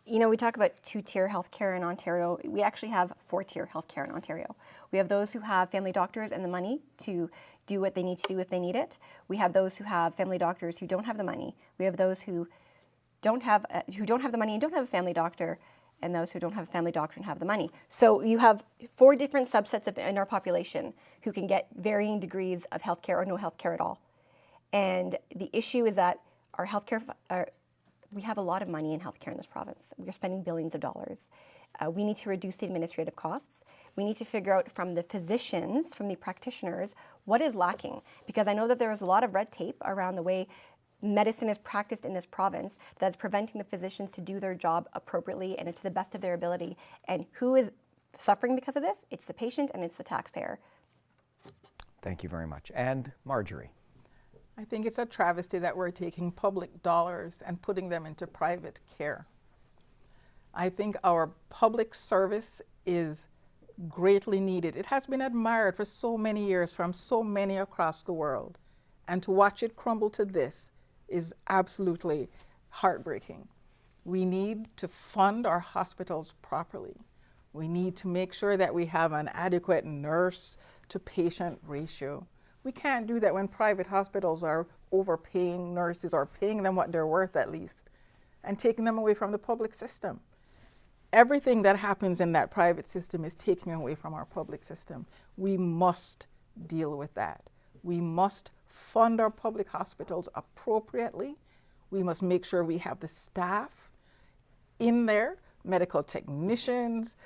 You know, we talk about two-tier healthcare in Ontario. We actually have four-tier healthcare in Ontario. We have those who have family doctors and the money to do what they need to do if they need it. We have those who have family doctors who don't have the money. We have those who don't have the money and don't have a family doctor, and those who don't have a family doctor and have the money. So you have four different subsets in our population who can get varying degrees of healthcare or no healthcare at all. And the issue is that our healthcare, we have a lot of money in healthcare in this province. We're spending billions of dollars. We need to reduce the administrative costs. We need to figure out from the physicians, from the practitioners, what is lacking. Because I know that there is a lot of red tape around the way medicine is practiced in this province that's preventing the physicians to do their job appropriately and to the best of their ability. And who is suffering because of this? It's the patient and it's the taxpayer. Thank you very much. And Marjorie. I think it's a travesty that we're taking public dollars and putting them into private care. I think our public service is greatly needed. It has been admired for so many years from so many across the world. And to watch it crumble to this is absolutely heartbreaking. We need to fund our hospitals properly. We need to make sure that we have an adequate nurse to patient ratio. We can't do that when private hospitals are overpaying nurses or paying them what they're worth at least and taking them away from the public system. Everything that happens in that private system is taking away from our public system. We must deal with that. We must fund our public hospitals appropriately. We must make sure we have the staff in there, medical technicians,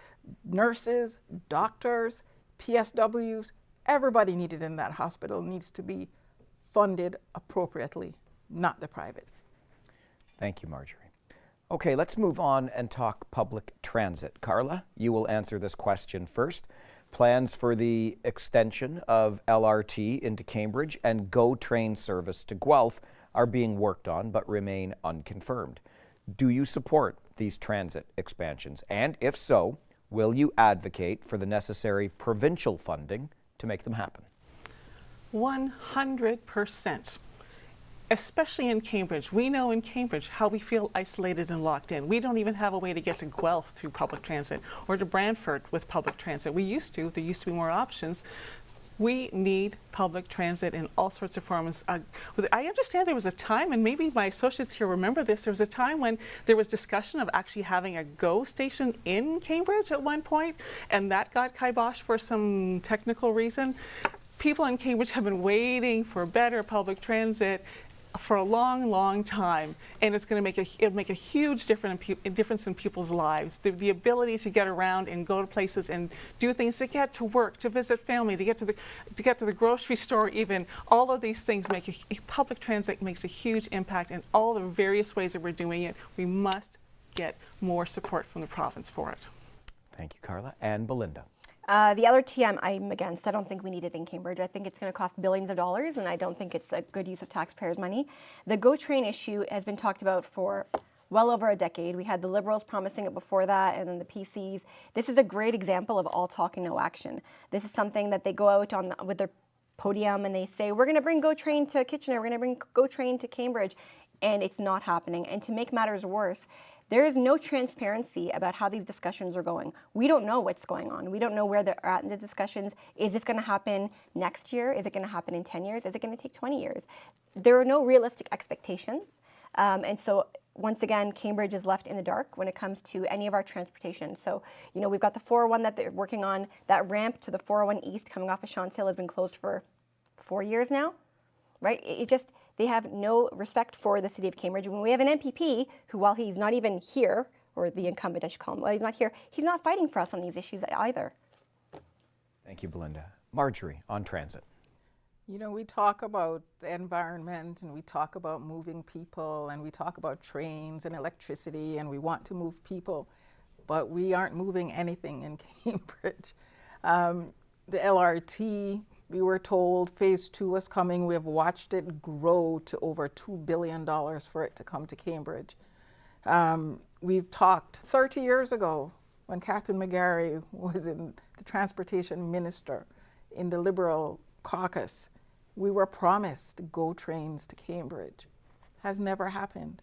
nurses, doctors, PSWs, everybody needed in that hospital needs to be funded appropriately, not the private. Thank you, Marjorie. Okay, let's move on and talk public transit. Carla, you will answer this question first. Plans for the extension of LRT into Cambridge and GO train service to Guelph are being worked on but remain unconfirmed. Do you support these transit expansions? And if so, will you advocate for the necessary provincial funding to make them happen? 100%. Especially in Cambridge. We know in Cambridge how we feel isolated and locked in. We don't even have a way to get to Guelph through public transit or to Brantford with public transit. We used to. There used to be more options. We need public transit in all sorts of forms. I understand there was a time, and maybe my associates here remember this, there was a time when there was discussion of actually having a GO station in Cambridge at one point, and that got kiboshed for some technical reason. People in Cambridge have been waiting for better public transit for a long, long time, and it's going to make a huge difference in people's lives. The ability to get around and go to places and do things, to get to work, to visit family, to get to the grocery store, even all of these things public transit makes a huge impact in all the various ways that we're doing it. We must get more support from the province for it. Thank you, Carla. And Belinda. The LRT I'm against. I don't think we need it in Cambridge. I think it's going to cost billions of dollars, and I don't think it's a good use of taxpayers' money. The GO train issue has been talked about for well over a decade. We had the Liberals promising it before that, and then the PCs. This is a great example of all talk and no action. This is something that they go out on with their podium and they say, we're going to bring GO train to Kitchener, we're going to bring GO train to Cambridge, and it's not happening. And to make matters worse, there is no transparency about how these discussions are going. We don't know what's going on. We don't know where they're at in the discussions. Is this going to happen next year? Is it going to happen in 10 years? Is it going to take 20 years? There are no realistic expectations. And so once again, Cambridge is left in the dark when it comes to any of our transportation. So, we've got the 401 that they're working on. That ramp to the 401 East coming off of Shands Hill has been closed for 4 years now, right? They have no respect for the city of Cambridge. When we have an MPP who, while he's not even here, or the incumbent, I should call him, while he's not here, he's not fighting for us on these issues either. Thank you, Belinda. Marjorie, on transit. We talk about the environment, and we talk about moving people, and we talk about trains and electricity, and we want to move people, but we aren't moving anything in Cambridge. The LRT, we were told phase 2 was coming. We have watched it grow to over $2 billion for it to come to Cambridge. We've talked 30 years ago when Catherine McGarry was the transportation minister in the Liberal caucus. We were promised GO trains to Cambridge. Has never happened.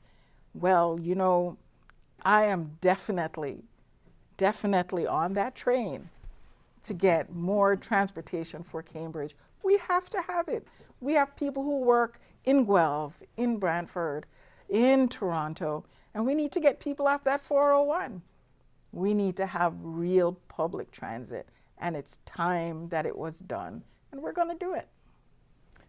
Well, I am definitely on that train to get more transportation for Cambridge. We have to have it. We have people who work in Guelph, in Brantford, in Toronto, and we need to get people off that 401. We need to have real public transit, and it's time that it was done, and we're going to do it.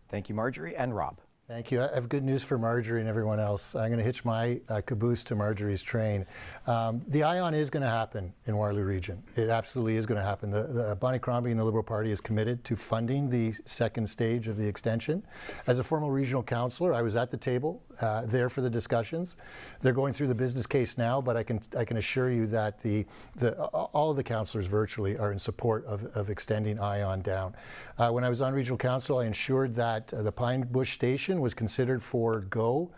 Thank you, Marjorie. And Rob. Thank you. I have good news for Marjorie and everyone else. I'm going to hitch my caboose to Marjorie's train. The ION is going to happen in Waterloo Region. It absolutely is going to happen. Bonnie Crombie and the Liberal Party is committed to funding the second stage of the extension. As a former regional councillor, I was at the table there for the discussions. They're going through the business case now, but I can assure you that all of the councillors virtually are in support of extending ION down. When I was on regional council, I ensured that the Pine Bush Station was considered for GO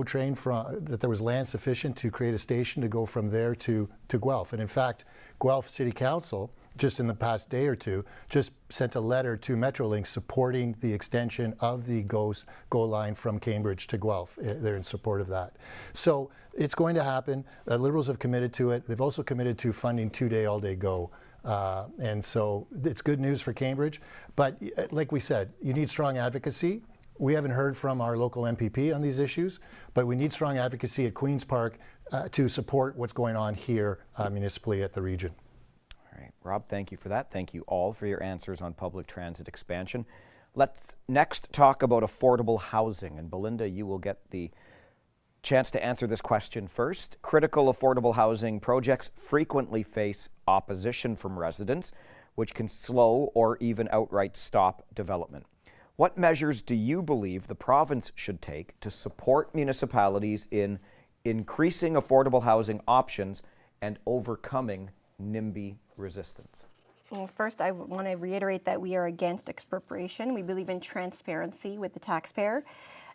train, that there was land sufficient to create a station to go from there to Guelph. And in fact, Guelph City Council just in the past day or two, just sent a letter to Metrolink supporting the extension of the GO line from Cambridge to Guelph. They're in support of that. So it's going to happen. Liberals have committed to it. They've also committed to funding 2-day, all-day GO. And so it's good news for Cambridge. But like we said, you need strong advocacy. We haven't heard from our local MPP on these issues, but we need strong advocacy at Queen's Park to support what's going on here municipally at the region. All right, Rob, thank you for that. Thank you all for your answers on public transit expansion. Let's next talk about affordable housing. And Belinda, you will get the chance to answer this question first. Critical affordable housing projects frequently face opposition from residents, which can slow or even outright stop development. What measures do you believe the province should take to support municipalities in increasing affordable housing options and overcoming NIMBY resistance? Well, first, I want to reiterate that we are against expropriation. We believe in transparency with the taxpayer.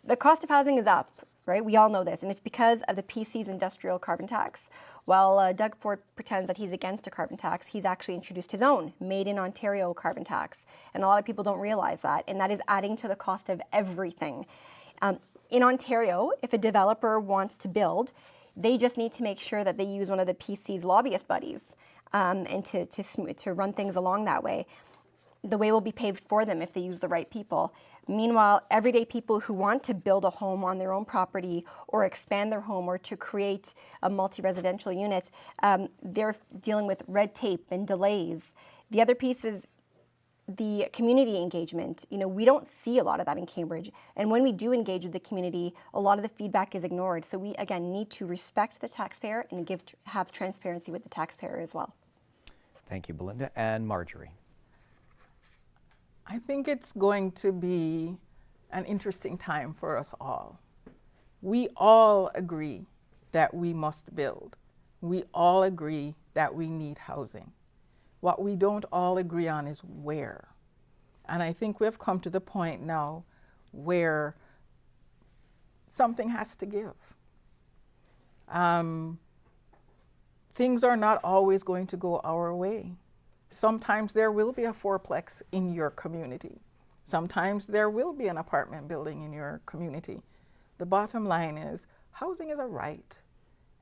The cost of housing is up, right? We all know this, and it's because of the PC's industrial carbon tax. While Doug Ford pretends that he's against a carbon tax, he's actually introduced his own Made in Ontario carbon tax. And a lot of people don't realize that, and that is adding to the cost of everything. In Ontario, if a developer wants to build, they just need to make sure that they use one of the PC's lobbyist buddies and to run things along that way. The way will be paved for them if they use the right people. Meanwhile, everyday people who want to build a home on their own property or expand their home or to create a multi-residential unit, they're dealing with red tape and delays. The other piece is the community engagement. You know, we don't see a lot of that in Cambridge. And when we do engage with the community, a lot of the feedback is ignored. So we, again, need to respect the taxpayer and have transparency with the taxpayer as well. Thank you, Belinda. And Marjorie. I think it's going to be an interesting time for us all. We all agree that we must build. We all agree that we need housing. What we don't all agree on is where. And I think we've come to the point now where something has to give. Things are not always going to go our way. Sometimes there will be a fourplex in your community. Sometimes there will be an apartment building in your community. The bottom line is housing is a right,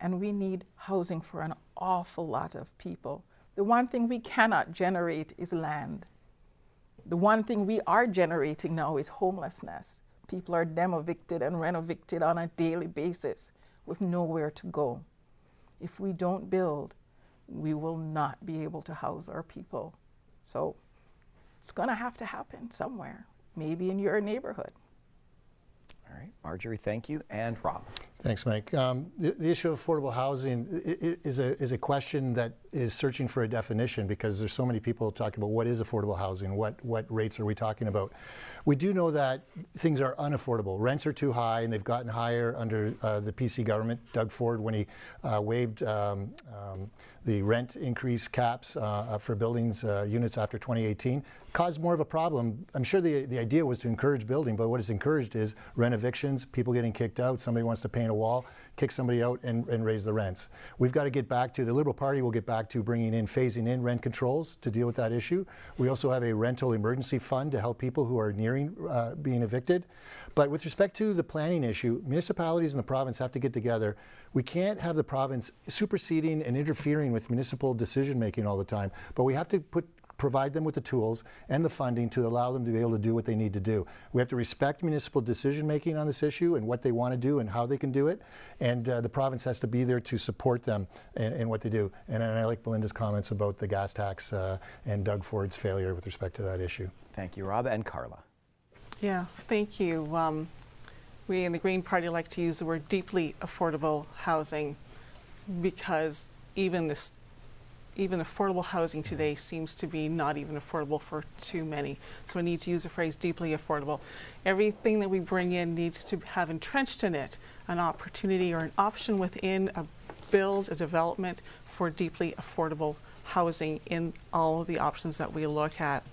and we need housing for an awful lot of people. The one thing we cannot generate is land. The one thing we are generating now is homelessness. People are dem-evicted and rent-evicted on a daily basis with nowhere to go. If we don't build, we will not be able to house our people. So it's going to have to happen somewhere, maybe in your neighborhood. All right, Marjorie, thank you. And Rob. Thanks, Mike. The issue of affordable housing is a question that is searching for a definition, because there's so many people talking about what is affordable housing, what rates are we talking about. We do know that things are unaffordable. Rents are too high, and they've gotten higher under the PC government. Doug Ford, when he waived the rent increase caps for buildings, units after 2018, caused more of a problem. I'm sure the idea was to encourage building, but what is encouraged is rent evictions, people getting kicked out, somebody wants to paint a wall, kick somebody out and raise the rents. We've got to get back to, the Liberal Party will get back to phasing in rent controls to deal with that issue. We also have a rental emergency fund to help people who are nearing being evicted. But with respect to the planning issue, municipalities in the province have to get together. We can't have the province superseding and interfering with municipal decision making all the time, but we have to provide them with the tools and the funding to allow them to be able to do what they need to do. We have to respect municipal decision making on this issue and what they want to do and how they can do it, and the province has to be there to support them in what they do. And I like Belinda's comments about the gas tax and Doug Ford's failure with respect to that issue. Thank you, Rob. And Carla. Yeah, thank you. We in the Green Party like to use the word deeply affordable housing, because even affordable housing today seems to be not even affordable for too many. So we need to use the phrase deeply affordable. Everything that we bring in needs to have entrenched in it an opportunity or an option within a development for deeply affordable housing in all of the options that we look at.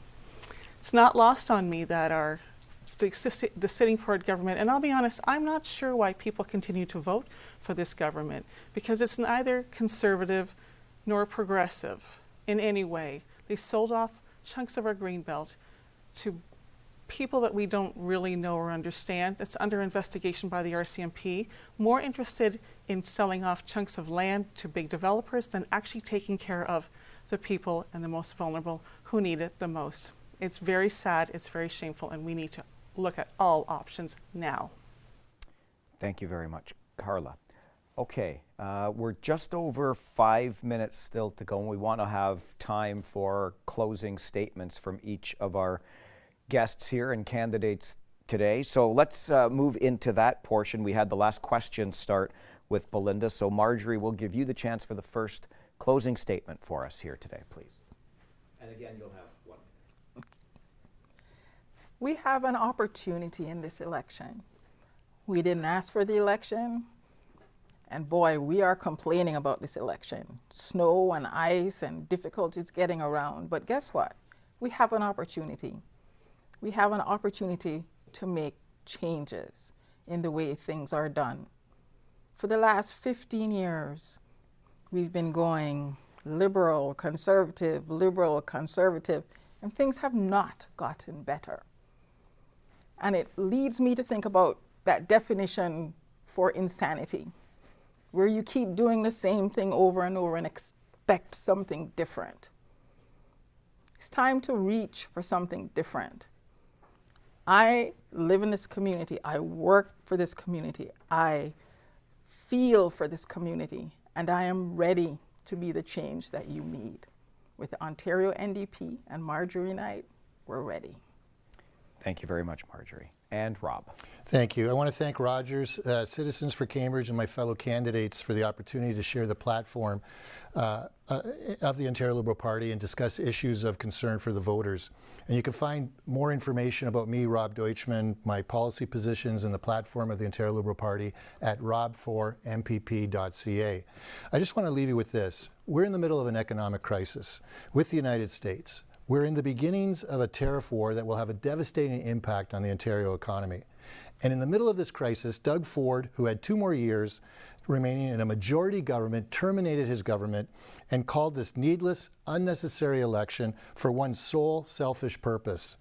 It's not lost on me that the sitting Ford government, and I'll be honest, I'm not sure why people continue to vote for this government, because it's neither conservative nor progressive in any way. They sold off chunks of our greenbelt to people that we don't really know or understand. That's under investigation by the RCMP, more interested in selling off chunks of land to big developers than actually taking care of the people and the most vulnerable who need it the most. It's very sad, it's very shameful, and we need to look at all options now. Thank you very much, Carla. Okay, we're just over 5 minutes still to go, and we want to have time for closing statements from each of our guests here and candidates today. So let's move into that portion. We had the last question start with Belinda. So Marjorie, we'll give you the chance for the first closing statement for us here today, please. And again, you'll have 1 minute. We have an opportunity in this election. We didn't ask for the election, and boy, we are complaining about this election. Snow and ice and difficulties getting around. But guess what? We have an opportunity. We have an opportunity to make changes in the way things are done. For the last 15 years, we've been going liberal, conservative, and things have not gotten better. And it leads me to think about that definition for insanity, where you keep doing the same thing over and over and expect something different. It's time to reach for something different. I live in this community, I work for this community, I feel for this community, and I am ready to be the change that you need. With the Ontario NDP and Marjorie Knight, we're ready. Thank you very much, Marjorie. And Rob. Thank you. I want to thank Rogers, Citizens for Cambridge, and my fellow candidates for the opportunity to share the platform of the Ontario Liberal Party and discuss issues of concern for the voters. And you can find more information about me, Rob Deutschman, my policy positions, and the platform of the Ontario Liberal Party at rob4mpp.ca. I just want to leave you with this. We're in the middle of an economic crisis with the United States. We're in the beginnings of a tariff war that will have a devastating impact on the Ontario economy. And in the middle of this crisis, Doug Ford, who had 2 more years remaining in a majority government, terminated his government and called this needless, unnecessary election for one sole selfish purpose,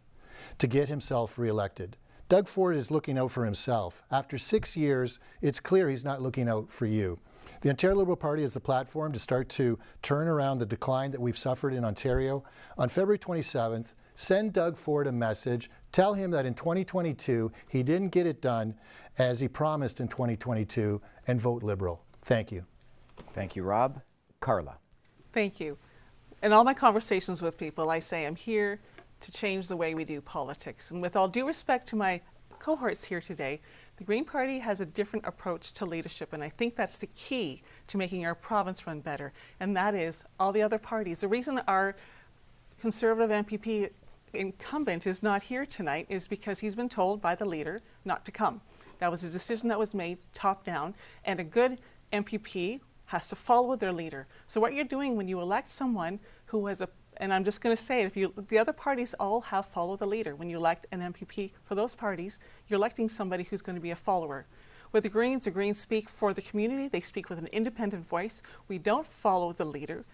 to get himself reelected. Doug Ford is looking out for himself. After 6 years, it's clear he's not looking out for you. The Ontario Liberal Party is the platform to start to turn around the decline that we've suffered in Ontario. On February 27th, send Doug Ford a message. Tell him that in 2022, he didn't get it done as he promised in 2022, and vote Liberal. Thank you. Thank you, Rob. Carla. Thank you. In all my conversations with people, I say I'm here to change the way we do politics. And with all due respect to my cohorts here today, the Green Party has a different approach to leadership, and I think that's the key to making our province run better, and that is all the other parties. The reason our Conservative MPP incumbent is not here tonight is because he's been told by the leader not to come. That was a decision that was made top down, and a good MPP has to follow their leader. So what you're doing when you elect someone who has and I'm just going to say it, the other parties all have follow the leader. When you elect an MPP for those parties, you're electing somebody who's going to be a follower. With the Greens speak for the community. They speak with an independent voice. We don't follow the leader.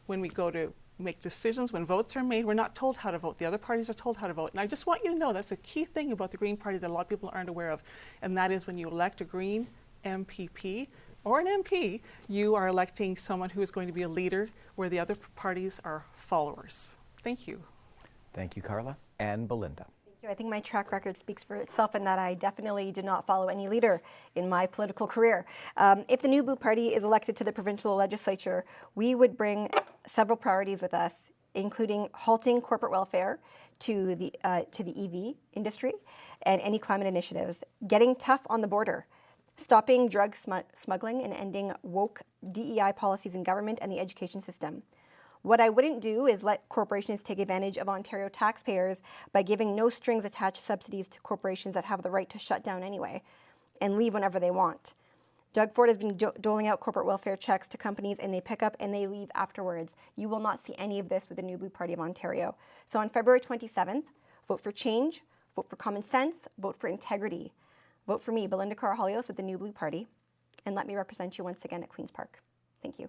When we go to make decisions, when votes are made, we're not told how to vote. The other parties are told how to vote. And I just want you to know that's a key thing about the Green Party that a lot of people aren't aware of. And that is when you elect a Green MPP or an MP, you are electing someone who is going to be a leader where the other parties are followers. Thank you. Thank you, Carla. And Belinda. Thank you. I think my track record speaks for itself in that I definitely did not follow any leader in my political career. If the New Blue Party is elected to the provincial legislature, we would bring several priorities with us, including halting corporate welfare to the EV industry and any climate initiatives, getting tough on the border, stopping drug smuggling, and ending woke DEI policies in government and the education system. What I wouldn't do is let corporations take advantage of Ontario taxpayers by giving no strings attached subsidies to corporations that have the right to shut down anyway and leave whenever they want. Doug Ford has been doling out corporate welfare checks to companies, and they pick up and they leave afterwards. You will not see any of this with the New Blue Party of Ontario. So on February 27th, vote for change, vote for common sense, vote for integrity. Vote for me, Belinda Carahalios with the New Blue Party, and let me represent you once again at Queen's Park. Thank you.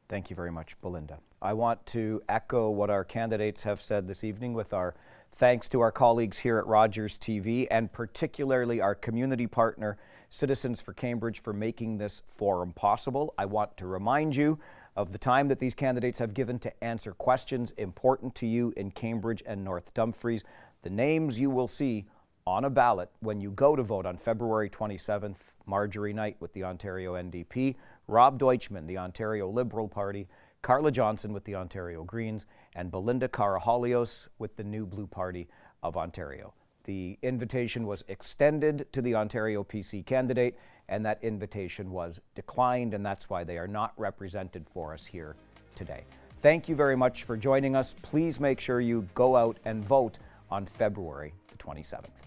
Thank you very much, Belinda. I want to echo what our candidates have said this evening with our thanks to our colleagues here at Rogers TV and particularly our community partner, Citizens for Cambridge, for making this forum possible. I want to remind you of the time that these candidates have given to answer questions important to you in Cambridge and North Dumfries. The names you will see on a ballot when you go to vote on February 27th, Marjorie Knight with the Ontario NDP, Rob Deutschman, the Ontario Liberal Party, Carla Johnson with the Ontario Greens, and Belinda Karahalios with the New Blue Party of Ontario. The invitation was extended to the Ontario PC candidate, and that invitation was declined, and that's why they are not represented for us here today. Thank you very much for joining us. Please make sure you go out and vote on February the 27th.